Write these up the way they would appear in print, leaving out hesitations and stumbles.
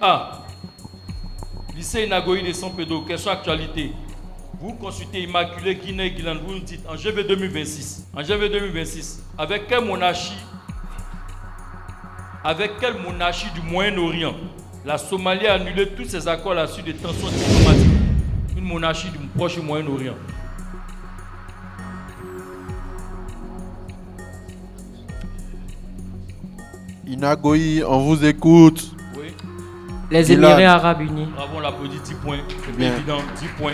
A. Lycée Inagoï de San Pedro, question actualité. Vous consultez Immaculée Guinée-Guilan, vous nous dites en janvier 2026. En janvier 2026, avec quelle monarchie du Moyen-Orient la Somalie a annulé tous ses accords à la suite des tensions diplomatiques? Une monarchie du proche Moyen-Orient. Inagoï, on vous écoute. Oui. Les Émirats Arabes Unis. Bravo, on l'applaudit, 10 points. C'est bien évident, 10 points.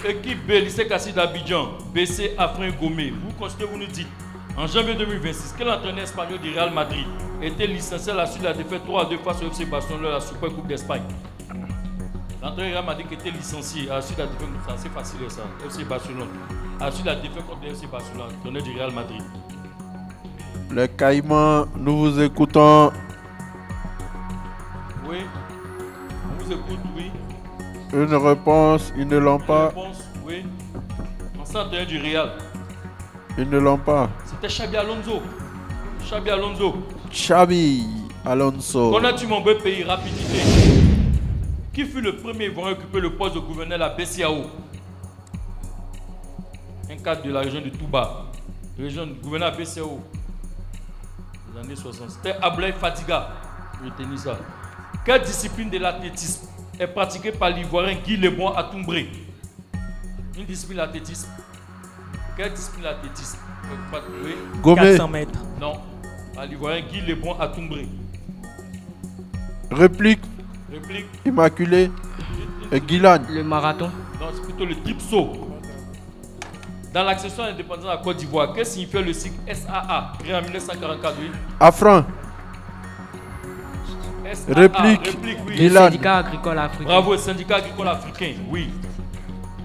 Équipe B, lycée Kassi d'Abidjan, BC Afrin Gomé. Vous constatez, vous nous dites, en janvier 2026, quel entraîneur espagnol du Real Madrid était licencié à la suite de la défaite 3-2 face au FC Barcelone lors de la Super Coupe d'Espagne? L'entraîneur du Real Madrid qui était licencié à la suite de la défaite, c'est assez facile ça, FC Barcelone. À la suite de la défaite contre le FC Barcelone, l'entraîneur du Real Madrid. Les Caïmans, nous vous écoutons. Oui, on vous écoute, oui. Une réponse, ils ne l'ont pas. Une réponse, oui. Ancien entraîneur du Real. Ils ne l'ont pas. C'était Xabi Alonso. Xabi Alonso. Xabi Alonso. Connais-tu mon beau pays, rapidité? Qui fut le premier à occuper le poste de gouverneur de la BCAO? Un cadre de la région de Touba. Région de gouverneur de la BCAO. Les années 60. C'était Ablaye Fadiga. Retenez ça. Quelle discipline de l'athlétisme est pratiquée par l'Ivoirien Guy Lebon à Toumbré? Une discipline d'athlétisme. Quelle discipline d'athlétisme? Gomé. 400 mètres. Non. Par l'Ivoirien Guy Lebon à Toumbré. Réplique. Réplique. Immaculée. Guilan. Le marathon. Non, c'est plutôt le tripso. Dans l'accession à l'indépendance de la Côte d'Ivoire, qu'est-ce que signifiait le cycle SAA, créé en 1944? Oui. Affront. SAA, Réplique. oui. Le Guilan. syndicat agricole africain. Bravo, le syndicat agricole africain, oui.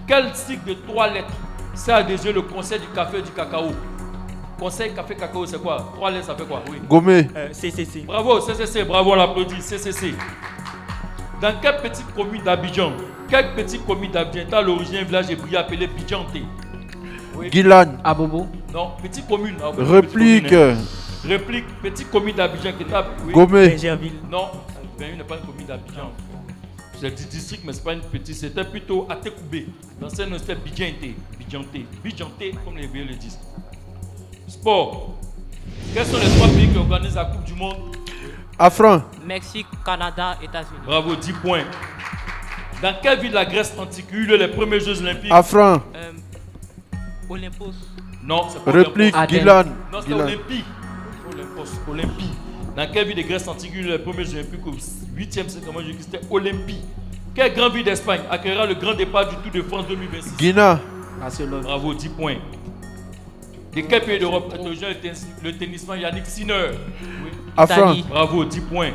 Quel cycle de 3 lettres sert à désigner le conseil du café et du cacao? Conseil café cacao, c'est quoi? 3 lettres, ça fait quoi? Oui. Gomé. CCC. Bravo, CCC, bravo, on l'applaudit, CCC. Dans quelle petite commune d'Abidjan, est à l'origine un village hébreu appelé Bidjanté? Oui. Guilan. Abobo. Non, petite commune. Réplique. Petite commune, hein. Réplique, petite commune d'Abidjan qui est à... Oui. Gomé. Benjerville. Non, Benyou n'est pas une commune d'Abidjan. C'est du district, mais ce n'est pas une petite. C'était plutôt Atekoubé. L'ancien nom c'était Bidjanté. Bidjanté, comme les vieux le disent. Sport. Quels sont les 3 pays qui organisent la Coupe du Monde? Affront. Mexique, Canada, États-Unis. Bravo, 10 points. Dans quelle ville de la Grèce antique eut lieu les premiers Jeux Olympiques? Affront. Olympos. Non, c'est pas Réplique. Olympos. Guilan. Non, c'est Guilan. Olympie. Olympie. Dans quelle ville de Grèce antique eut lieu les premiers Jeux Olympiques au 8e siècle? Comment je dis que c'était Olympie. Quelle grande ville d'Espagne accueillera le grand départ du Tour de France 2026? Guina. Barcelone. Bravo, 10 points. De quel pays d'Europe est originaire le tennisman Yannick Sinner? Oui. Affront. Italie. Bravo, 10 points.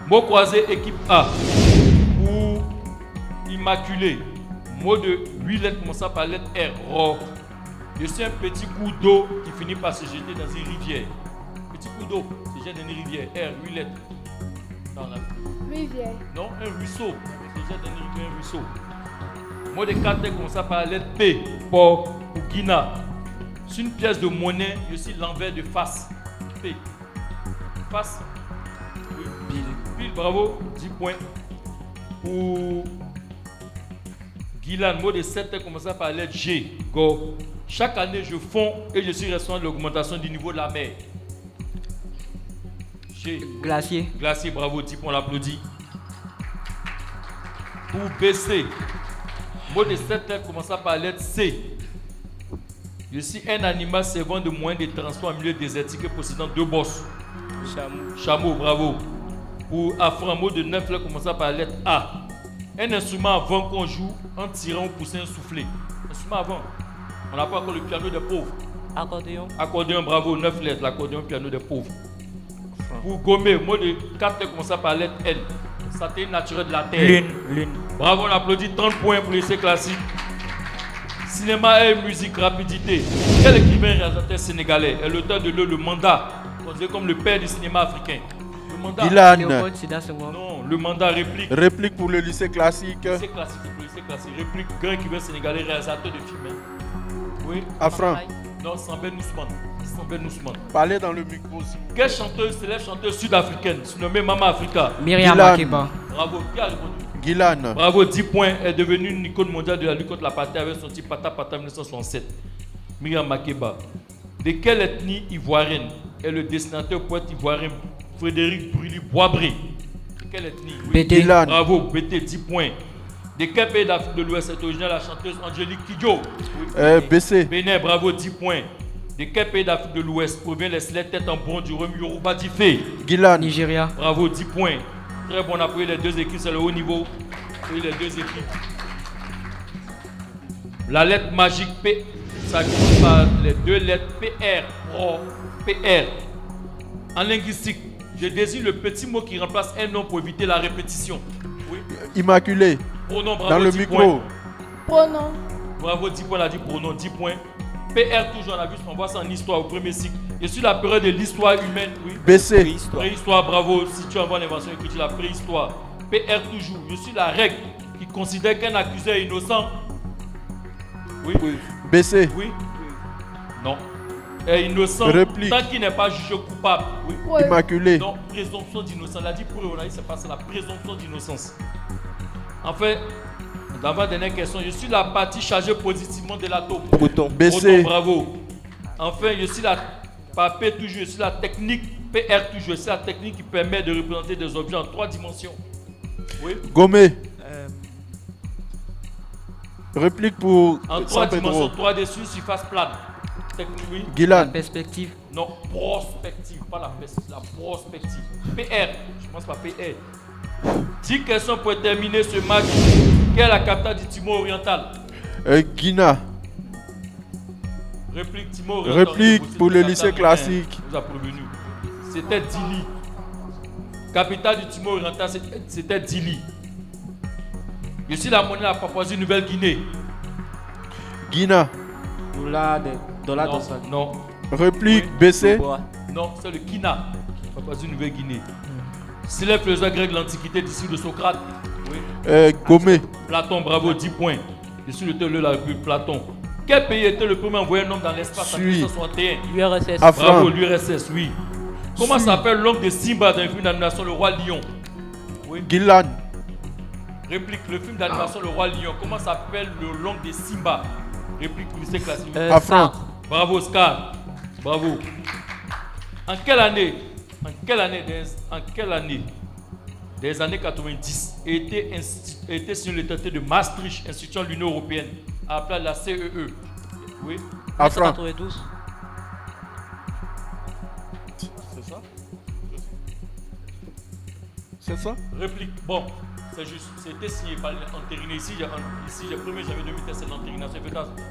Mot croisé, équipe A. Pour immaculé. Mot de 8 lettres commençant par la lettre R. Ro. Je suis un petit coup d'eau qui finit par se jeter dans une rivière. Petit coup d'eau se jette dans une rivière. R, 8 lettres. Rivière. Non, un ruisseau. Se jette dans une rivière, un ruisseau. Mot de 4 lettres commençant par la lettre P. Pour Guina. C'est une pièce de monnaie, je suis l'envers de face. P. Face. Oui. Pile, bravo. 10 points. Pour Guilan, mot de 7 lettres commençant par la lettre G. Go. Chaque année, je fonds et je suis responsable de l'augmentation du niveau de la mer. G. Glacier. Glacier, bravo. 10 points, on l'applaudit. Pour BC, mot de 7 lettres commençant par la lettre C. Je suis un animal servant de moyen de transport en milieu désertique et possédant 2 bosses. Chameau, bravo. Pour Affront, un mot de 9 lettres commençant par la lettre A. Un instrument avant qu'on joue en tirant ou poussant un soufflet. Instrument avant. On n'a pas encore le piano des pauvres. Accordéon. Accordéon, bravo, 9 lettres. L'accordéon, piano des pauvres. Pour Gomé, mot de 4 lettres commençant par la lettre N. Satellite naturel de la Terre. Lune. Bravo, on applaudit. 30 points pour l'essai classique. Cinéma et musique, rapidité. Quel écrivain réalisateur sénégalais est l'auteur de Le Mandat, considéré comme le père du cinéma africain? Le Mandat. Guilan. Léopold Sédar Senghor. Non, Le Mandat, réplique. Réplique pour le lycée classique. Lycée classique, réplique. Grand écrivain sénégalais, réalisateur de films. Hein. Oui. Affront. Non, Sambel Ousmane. Parlez dans le micro aussi. Quelle chanteuse, célèbre chanteuse sud-africaine, surnommée Mama Africa? Myriam Dylan. Makeba. Bravo, qui a répondu? Gilan. Bravo, 10 points, est devenue une icône mondiale de la lutte contre l'apartheid avec son titre Pata Pata 1967. Myriam Makeba. De quelle ethnie ivoirienne est le dessinateur poète ivoirien Frédéric Brully Boisbré? De quelle ethnie? Oui. BT. Gilan. Bravo, BT, 10 points. De quel pays d'Afrique de l'Ouest est originaire la chanteuse Angélique Kidjo? Oui. BC. Bénin, bravo, 10 points. De quel pays d'Afrique de l'Ouest provient les célèbres têtes en bronze du royaume Yoruba Diffé? Gilan. Nigeria. Bravo, 10 points. Très bon, on a pris les deux équipes, c'est le haut niveau. Oui, les deux équipes. La lettre magique P, ça commence par les deux lettres PR, Pro, PR. En linguistique, je désigne le petit mot qui remplace un nom pour éviter la répétition. Oui. Immaculé. Pronom, bravo, Dans le 10 micro. points. Pronom. Bravo, 10 points, on a dit pronom, 10 points. PR toujours, on a vu, on voit ça en histoire au premier cycle. Je suis la période de l'histoire humaine, oui. BC. Préhistoire, bravo, si tu envoies l'invention écrite, la préhistoire. PR toujours, je suis la règle qui considère qu'un accusé est innocent. Oui. BC. Oui. Non. Est innocent Réplique. tant qu'il n'est pas jugé coupable. Oui. Ouais. Immaculé. Non, présomption d'innocence. Elle a dit preuve, on a dit c'est pas ça, la présomption d'innocence. En fait, dans ma dernière question, je suis la partie chargée positivement de l'atome. BC. Bravo. Enfin, je suis la par P toujours, je suis la technique PR toujours, je suis la technique qui permet de représenter des objets en 3 dimensions. Oui. Gomé. Réplique pour En 3 San dimensions, Pedro. 3 dessus, surface plane. Technique, oui. La Gilan. perspective. Non, prospective, pas la prospective. PR, je pense pas PR. 10 questions pour terminer ce match. Quelle est la capitale du Timor oriental? Guina. Réplique Timor oriental. Réplique pour le Capitale lycée humaine. classique. On vous a prévenu. C'était Dili. Capitale du Timor oriental, c'était Dili. Je suis la monnaie de la Papouasie-Nouvelle-Guinée. Guina. Non, non, Réplique Oui. BC. non, c'est le Kina. Papouasie-Nouvelle-Guinée. Célèbre philosophe grec de l'Antiquité, d'ici de Socrate. Oui. Gomé. Platon, bravo, 10 points. Je suis le théologue de la République, Platon. Quel pays était le premier à envoyer un homme dans l'espace en Suis. 1961? URSS. Afran. Bravo, l'URSS, oui. Comment s'appelle l'oncle de Simba dans le film d'animation Le Roi Lion? Oui. Gilan. Réplique, le film d'animation Le Roi Lion. Comment s'appelle l'oncle de Simba? Réplique, lycée classique. Afran. Bravo, Scar. Bravo. En quelle année des années 90 était signé le traité de Maastricht instituant l'Union Européenne, appelée la CEE? Oui. Afran. 1992. C'est ça? Réplique. Bon, c'est juste. C'était signé par l'entériné. Ici, le 1er janvier 2013, c'est l'entérination.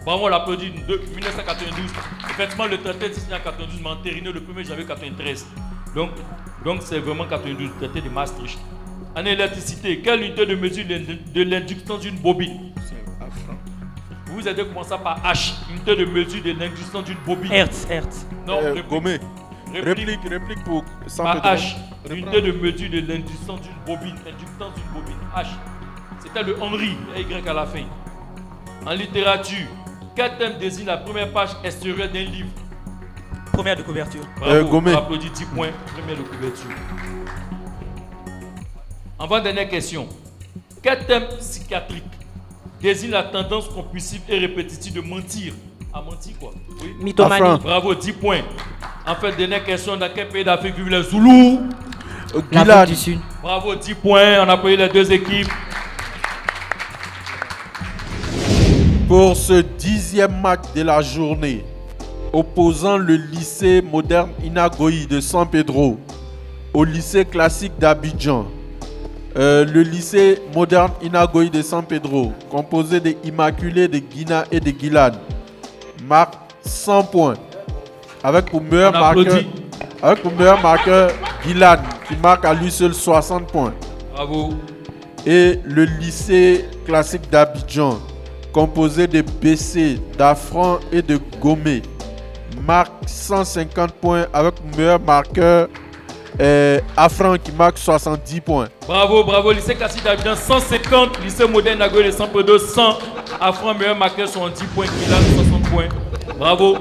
Bravo, on l'applaudit. 1992. Effectivement, le traité est signé en 92, mais entériné le 1er janvier 93. Donc c'est vraiment 92, le traité de Maastricht. En électricité, quelle unité de mesure de l'inductance d'une bobine? Vous avez commencé par H, unité de mesure de l'inductance d'une bobine. Hertz. Non, réplique. Gomé. Réplique. Réplique pour San Par Pedro. H, l'unité de mesure de l'inductance d'une bobine. Inductance d'une bobine. H. C'était le Henry, Y à la fin. En littérature, quel thème désigne la première page extérieure d'un livre? Première de couverture. Bravo, Gomé. on applaudit 10 points, première de couverture. Avant-dernière question. Quel thème psychiatrique désigne la tendance compulsive et répétitive de mentir? À mentir quoi? Oui. Mythomanie. Afran. Bravo, 10 points. En fait, dernière question, dans quel pays d'Afrique vivent les Zoulous? Gilan. L'Afrique du Sud. Bravo, 10 points. On a payé les deux équipes. Pour ce 10e match de la journée, opposant le lycée moderne Inagoyi de San Pedro au lycée classique d'Abidjan. Le lycée moderne Inagoyi de San Pedro, composé de Immaculé, de Guina et de Gilan, marque 100 points. Avec pour meilleur marqueur Gilan, qui marque à lui seul 60 points. Bravo. Et le lycée classique d'Abidjan, composé de BC, d'Afran et de Gomé, marque 150 points avec meilleur marqueur Afran qui marque 70 points. Bravo, bravo. Lycée classique d'Abidjan 150. Lycée moderne Nagoya de San Pedro 100. Afran meilleur marqueur 70 points. Gilan 60 points. Bravo.